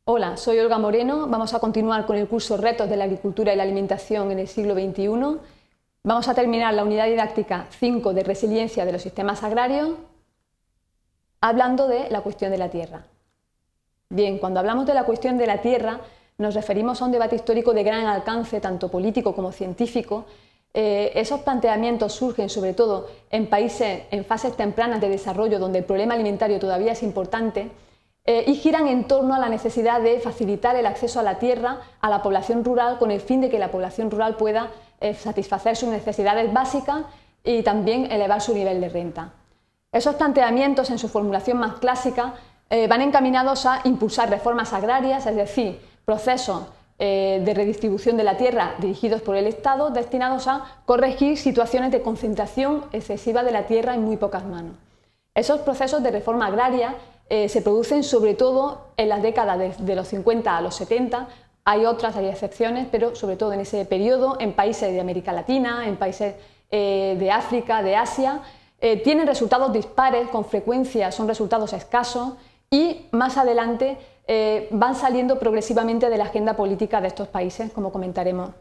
Hola, soy Olga Moreno. Vamos a continuar con el curso Retos de la Agricultura y la Alimentación en el siglo XXI. Vamos a terminar la unidad didáctica 5 de Resiliencia de los Sistemas Agrarios hablando de la cuestión de la tierra. Bien, cuando hablamos de la cuestión de la tierra nos referimos a un debate histórico de gran alcance, tanto político como científico. Esos planteamientos surgen sobre todo en países en fases tempranas de desarrollo donde el problema alimentario todavía es importante y giran en torno a la necesidad de facilitar el acceso a la tierra a la población rural con el fin de que la población rural pueda satisfacer sus necesidades básicas y también elevar su nivel de renta. Esos planteamientos en su formulación más clásica van encaminados a impulsar reformas agrarias, es decir, procesos de redistribución de la tierra dirigidos por el Estado destinados a corregir situaciones de concentración excesiva de la tierra en muy pocas manos. Esos procesos de reforma agraria se producen sobre todo en las décadas de los 50 a los 70, hay excepciones, pero sobre todo en ese periodo, en países de América Latina, en países de África, de Asia, tienen resultados dispares, con frecuencia son resultados escasos y más adelante van saliendo progresivamente de la agenda política de estos países, como comentaremos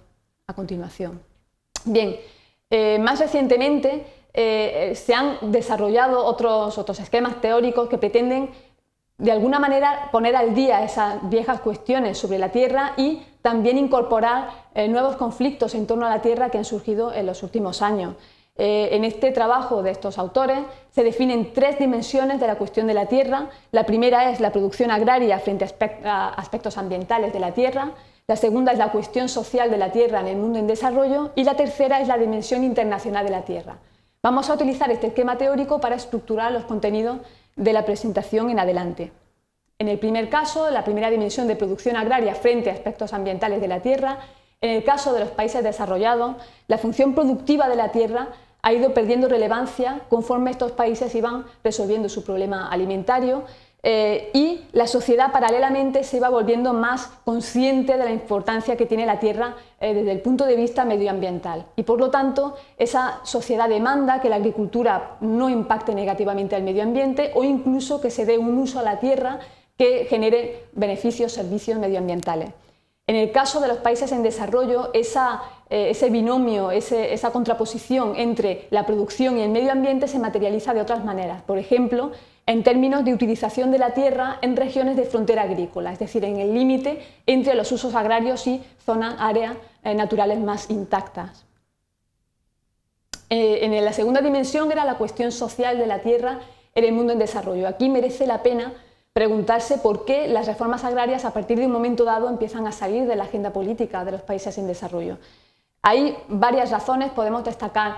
a continuación. Bien, más recientemente se han desarrollado otros esquemas teóricos que pretenden de alguna manera poner al día esas viejas cuestiones sobre la tierra y también incorporar nuevos conflictos en torno a la tierra que han surgido en los últimos años. En este trabajo de estos autores se definen tres dimensiones de la cuestión de la tierra. La primera es la producción agraria frente a aspectos ambientales de la tierra, la segunda es la cuestión social de la tierra en el mundo en desarrollo y la tercera es la dimensión internacional de la tierra. Vamos a utilizar este esquema teórico para estructurar los contenidos de la presentación en adelante. En el primer caso, la primera dimensión de producción agraria frente a aspectos ambientales de la tierra, en el caso de los países desarrollados, la función productiva de la tierra ha ido perdiendo relevancia conforme estos países iban resolviendo su problema alimentario y la sociedad paralelamente se iba volviendo más consciente de la importancia que tiene la tierra desde el punto de vista medioambiental. Y por lo tanto, esa sociedad demanda que la agricultura no impacte negativamente al medio ambiente o incluso que se dé un uso a la tierra que genere beneficios, servicios medioambientales. En el caso de los países en desarrollo, ese binomio, esa contraposición entre la producción y el medio ambiente se materializa de otras maneras. Por ejemplo, en términos de utilización de la tierra en regiones de frontera agrícola, es decir, en el límite entre los usos agrarios y áreas naturales más intactas. En la segunda dimensión era la cuestión social de la tierra en el mundo en desarrollo. Aquí merece la pena preguntarse por qué las reformas agrarias a partir de un momento dado empiezan a salir de la agenda política de los países en desarrollo. Hay varias razones, podemos destacar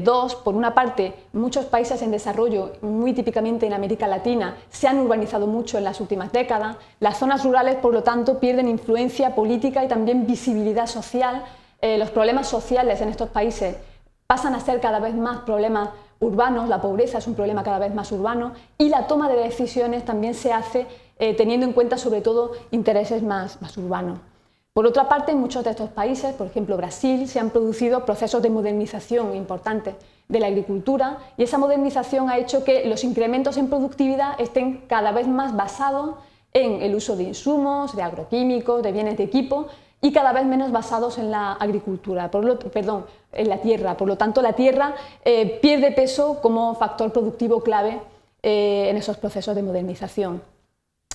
dos. Por una parte, muchos países en desarrollo, muy típicamente en América Latina, se han urbanizado mucho en las últimas décadas. Las zonas rurales, por lo tanto, pierden influencia política y también visibilidad social. Los problemas sociales en estos países pasan a ser cada vez más problemas urbanos, la pobreza es un problema cada vez más urbano y la toma de decisiones también se hace teniendo en cuenta sobre todo intereses más urbanos. Por otra parte, en muchos de estos países, por ejemplo Brasil, se han producido procesos de modernización importantes de la agricultura y esa modernización ha hecho que los incrementos en productividad estén cada vez más basados en el uso de insumos, de agroquímicos, de bienes de equipo y cada vez menos basados en la agricultura, en la tierra. Por lo tanto, la tierra pierde peso como factor productivo clave en esos procesos de modernización.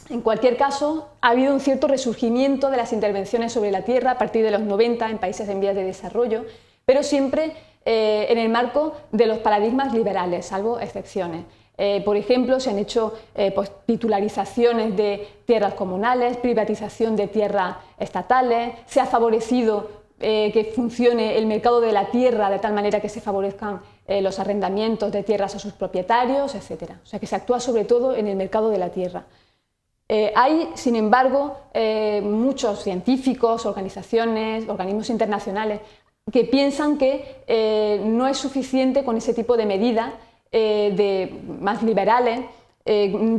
En cualquier caso, ha habido un cierto resurgimiento de las intervenciones sobre la tierra a partir de los 90 en países en vías de desarrollo, pero siempre en el marco de los paradigmas liberales, salvo excepciones. Por ejemplo, se han hecho titularizaciones de tierras comunales, privatización de tierras estatales, se ha favorecido que funcione el mercado de la tierra de tal manera que se favorezcan los arrendamientos de tierras a sus propietarios, etc. O sea que se actúa sobre todo en el mercado de la tierra. Hay, sin embargo, muchos científicos, organizaciones, organismos internacionales que piensan que no es suficiente con ese tipo de medidas más liberales,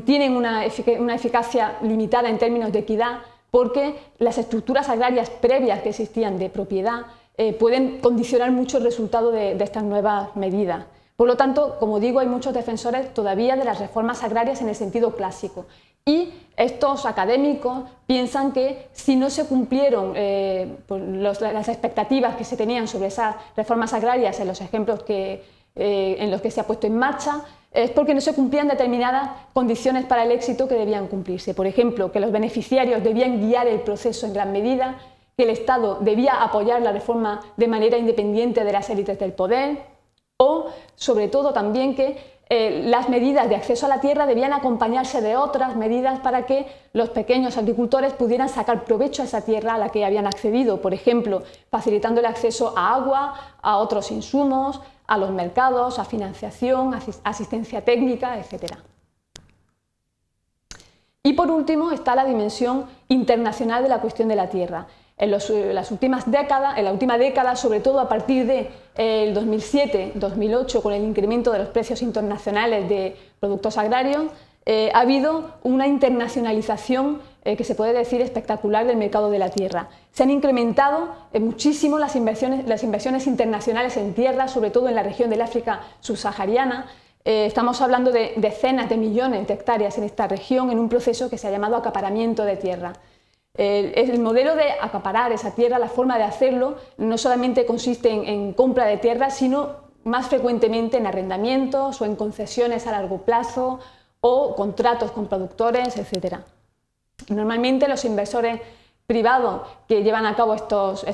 tienen una eficacia limitada en términos de equidad porque las estructuras agrarias previas que existían de propiedad pueden condicionar mucho el resultado de estas nuevas medidas. Por lo tanto, como digo, hay muchos defensores todavía de las reformas agrarias en el sentido clásico y estos académicos piensan que si no se cumplieron las expectativas que se tenían sobre esas reformas agrarias en los ejemplos en los que se ha puesto en marcha, es porque no se cumplían determinadas condiciones para el éxito que debían cumplirse. Por ejemplo, que los beneficiarios debían guiar el proceso en gran medida, que el Estado debía apoyar la reforma de manera independiente de las élites del poder, o, sobre todo, también que las medidas de acceso a la tierra debían acompañarse de otras medidas para que los pequeños agricultores pudieran sacar provecho a esa tierra a la que habían accedido, por ejemplo, facilitando el acceso a agua, a otros insumos, a los mercados, a financiación, asistencia técnica, etc. Y por último está la dimensión internacional de la cuestión de la tierra. En la última década, sobre todo a partir del 2007-2008, con el incremento de los precios internacionales de productos agrarios, ha habido una internacionalización que se puede decir espectacular del mercado de la tierra. Se han incrementado muchísimo las inversiones internacionales en tierra, sobre todo en la región del África subsahariana. Estamos hablando de decenas de millones de hectáreas en esta región en un proceso que se ha llamado acaparamiento de tierra. El modelo de acaparar esa tierra, la forma de hacerlo, no solamente consiste en compra de tierra, sino más frecuentemente en arrendamientos o en concesiones a largo plazo o contratos con productores, etc. Normalmente los inversores privados que llevan a cabo estos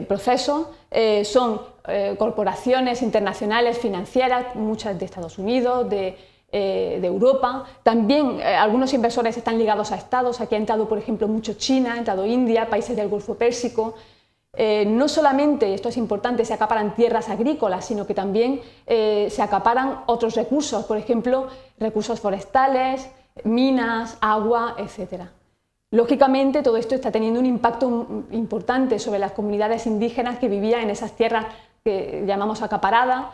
procesos son corporaciones internacionales financieras, muchas de Estados Unidos, de Europa. También algunos inversores están ligados a estados. Aquí ha entrado, por ejemplo, mucho China, ha entrado India, países del Golfo Pérsico. No solamente, esto es importante, se acaparan tierras agrícolas, sino que también se acaparan otros recursos, por ejemplo, recursos forestales, minas, agua, etc. Lógicamente, todo esto está teniendo un impacto importante sobre las comunidades indígenas que vivían en esas tierras que llamamos acaparadas,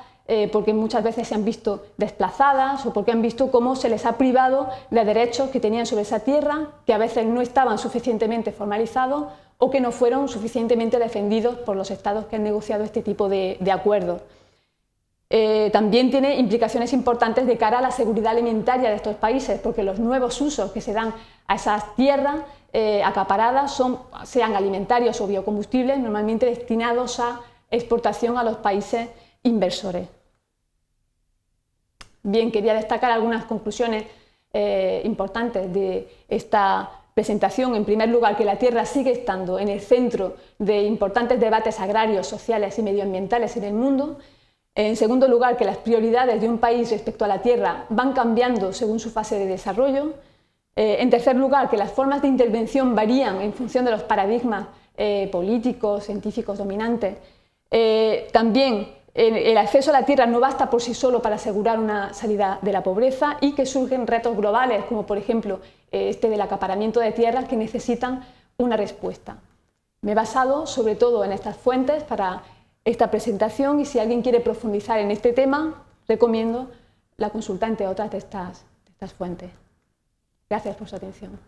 porque muchas veces se han visto desplazadas o porque han visto cómo se les ha privado de derechos que tenían sobre esa tierra, que a veces no estaban suficientemente formalizados o que no fueron suficientemente defendidos por los estados que han negociado este tipo de acuerdos. También tiene implicaciones importantes de cara a la seguridad alimentaria de estos países, porque los nuevos usos que se dan a esas tierras acaparadas sean alimentarios o biocombustibles, normalmente destinados a exportación a los países inversores. Bien, quería destacar algunas conclusiones importantes de esta presentación. En primer lugar, que la tierra sigue estando en el centro de importantes debates agrarios, sociales y medioambientales en el mundo. En segundo lugar, que las prioridades de un país respecto a la tierra van cambiando según su fase de desarrollo. En tercer lugar, que las formas de intervención varían en función de los paradigmas políticos, científicos dominantes. También el acceso a la tierra no basta por sí solo para asegurar una salida de la pobreza y que surgen retos globales, como por ejemplo este del acaparamiento de tierras, que necesitan una respuesta. Me he basado sobre todo en estas fuentes para esta presentación y si alguien quiere profundizar en este tema, recomiendo la consulta entre otras de estas fuentes. Gracias por su atención.